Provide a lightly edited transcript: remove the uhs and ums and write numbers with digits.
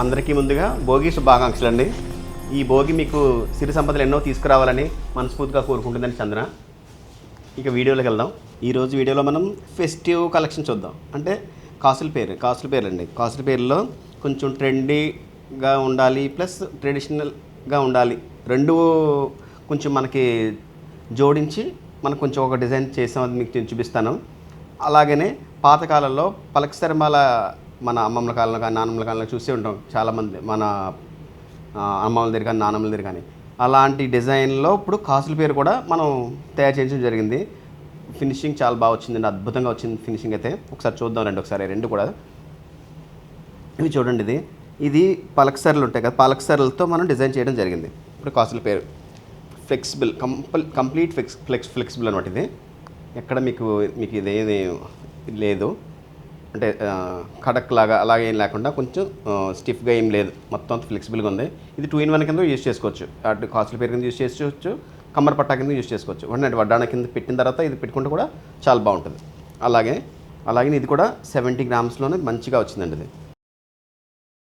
అందరికీ ముందుగా భోగి శుభాకాంక్షలు అండి. ఈ భోగి మీకు సిరి సంపదలు ఎన్నో తీసుకురావాలని మనస్ఫూర్తిగా కోరుకుంటుందని చంద్ర. ఇక వీడియోలోకి వెళ్దాం. ఈరోజు వీడియోలో మనం ఫెస్టివ్ కలెక్షన్ చూద్దాం. అంటే కాసుల పేర్లు అండి. కాసుల పేర్లో కొంచెం ట్రెండీగా ఉండాలి, ప్లస్ ట్రెడిషనల్గా ఉండాలి, రెండు కొంచెం మనకి జోడించి మనకు కొంచెం ఒక డిజైన్ చేసామని మీకు చూపిస్తాను. అలాగనే పాతకాలంలో పలకసరిమాల మన అమ్మమ్మల కాలంలో కానీ నాన్నమ్మల కాలంలో చూసే ఉంటాం చాలామంది, మన అమ్మమ్మల దగ్గర కానీ నాన్నమ్మల దగ్గర కానీ. అలాంటి డిజైన్లో ఇప్పుడు కాసుల పేరు కూడా మనం తయారు చేయించడం జరిగింది. ఫినిషింగ్ చాలా బాగా వచ్చిందండి, అద్భుతంగా వచ్చింది ఫినిషింగ్ అయితే. ఒకసారి చూద్దాం ఒకసారి రెండు కూడా. ఇవి చూడండి, ఇది పలకసరలు ఉంటాయి కదా, పలకసరలతో మనం డిజైన్ చేయడం జరిగింది. ఇప్పుడు కాసుల పేరు ఫ్లెక్సిబుల్, కంప్లీట్ ఫ్లెక్సిబుల్ అనమాట. ఇది ఎక్కడ మీకు ఇదేది లేదు, అంటే కడక్ లాగా అలాగే ఏం లేకుండా కొంచెం స్టిఫ్గా ఏం లేదు, మొత్తం ఫ్లెక్సిబుల్గా ఉంది. ఇది 2-in-1 కింద యూజ్ చేసుకోవచ్చు. అటు కాసుల పేరు కింద యూజ్ చేసుకోవచ్చు, కమ్మర పట్టా కింద యూజ్ చేసుకోవచ్చు. అంటే వడ్డాణ కింద పెట్టిన తర్వాత ఇది పెట్టుకుంటే కూడా చాలా బాగుంటుంది. అలాగే ఇది కూడా 70 grams మంచిగా వచ్చిందండి. ఇది